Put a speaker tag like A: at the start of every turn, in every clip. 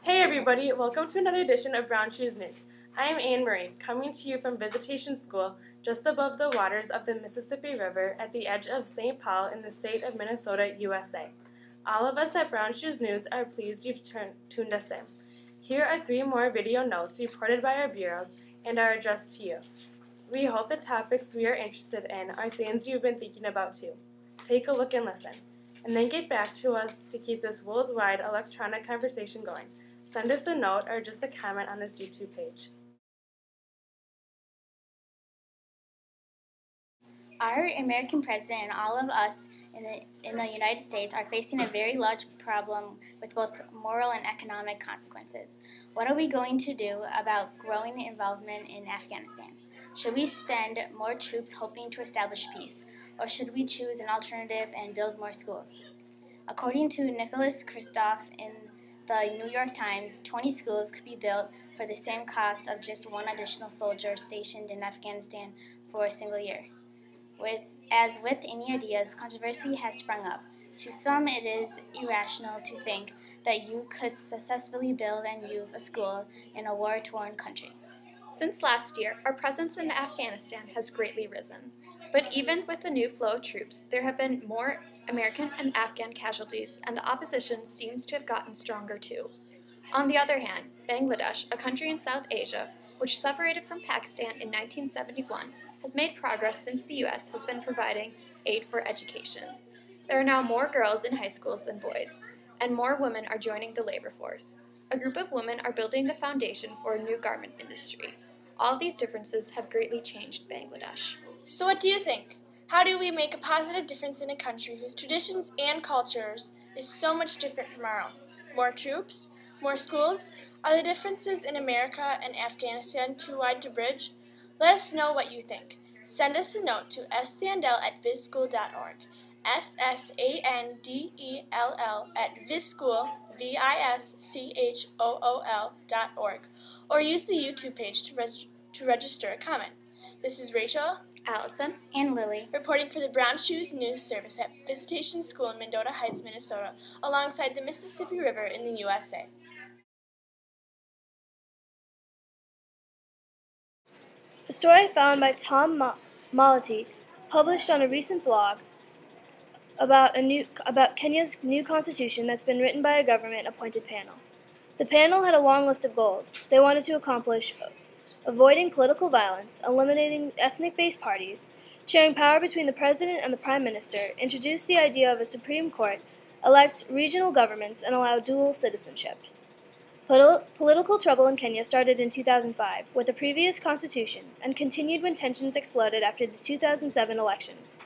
A: Hey everybody, welcome to another edition of Brown Shoes News. I am Anne Marie, coming to you from Visitation School just above the waters of the Mississippi River at the edge of St. Paul in the state of Minnesota, USA. All of us at Brown Shoes News are pleased you've tuned us in. Here are 3 more video notes reported by our bureaus and are addressed to you. We hope the topics we are interested in are things you've been thinking about too. Take a look and listen, and then get back to us to keep this worldwide electronic conversation going. Send us a note or just a comment on this YouTube page.
B: Our American president and all of us in the United States are facing a very large problem with both moral and economic consequences. What are we going to do about growing involvement in Afghanistan? Should we send more troops hoping to establish peace, or should we choose an alternative and build more schools? According to Nicholas Kristof in the New York Times, 20 schools could be built for the same cost of just one additional soldier stationed in Afghanistan for a single year. As with any ideas, controversy has sprung up. To some, it is irrational to think that you could successfully build and use a school in a war-torn country.
C: Since last year, our presence in Afghanistan has greatly risen. But even with the new flow of troops, there have been more American and Afghan casualties, and the opposition seems to have gotten stronger too. On the other hand, Bangladesh, a country in South Asia, which separated from Pakistan in 1971, has made progress since the U.S. has been providing aid for education. There are now more girls in high schools than boys, and more women are joining the labor force. A group of women are building the foundation for a new garment industry. All of these differences have greatly changed Bangladesh.
D: So what do you think? How do we make a positive difference in a country whose traditions and cultures is so much different from our own? More troops? More schools? Are the differences in America and Afghanistan too wide to bridge? Let us know what you think. Send us a note to ssandell@visschool.org, ssandell@visschool, VISCHOOL.org, or use the YouTube page to register a comment. This is Rachel,
C: Allison,
B: And Lily,
D: reporting for the Brown Shoes News Service at Visitation School in Mendota Heights, Minnesota, alongside the Mississippi River in the USA.
E: A story found by Tom Malati, published on a recent blog about Kenya's new constitution that's been written by a government-appointed panel. The panel had a long list of goals. They wanted to accomplish avoiding political violence, eliminating ethnic-based parties, sharing power between the president and the prime minister, introduce the idea of a Supreme Court, elect regional governments, and allow dual citizenship. Political trouble in Kenya started in 2005 with the previous constitution and continued when tensions exploded after the 2007 elections,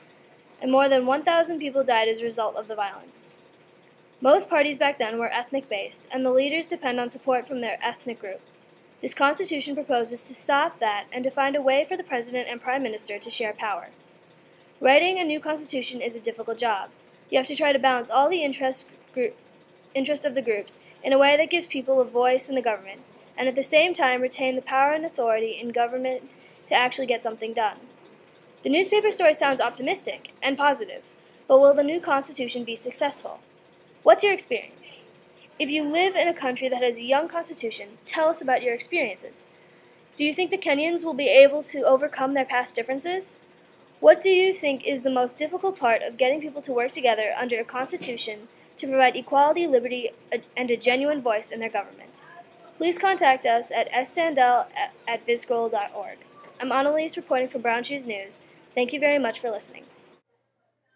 E: and more than 1,000 people died as a result of the violence. Most parties back then were ethnic-based, and the leaders depend on support from their ethnic group. This constitution proposes to stop that and to find a way for the president and prime minister to share power. Writing a new constitution is a difficult job. You have to try to balance all the interest of the groups in a way that gives people a voice in the government, and at the same time retain the power and authority in government to actually get something done. The newspaper story sounds optimistic and positive, but will the new constitution be successful? What's your experience? If you live in a country that has a young constitution, tell us about your experiences. Do you think the Kenyans will be able to overcome their past differences? What do you think is the most difficult part of getting people to work together under a constitution to provide equality, liberty, and a genuine voice in their government? Please contact us at ssandell@visschool.org. I'm Annalise reporting for Brown Shoes News. Thank you very much for listening.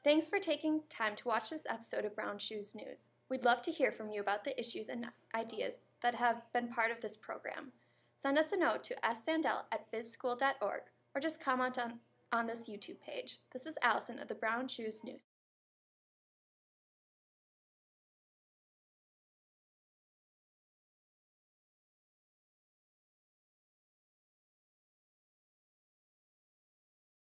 C: thanks for taking time to watch this episode of Brown Shoes News. We'd love to hear from you about the issues and ideas that have been part of this program. Send us a note to ssandell@visschool.org or just comment on this YouTube page. This is Allison of the Brown Shoes News.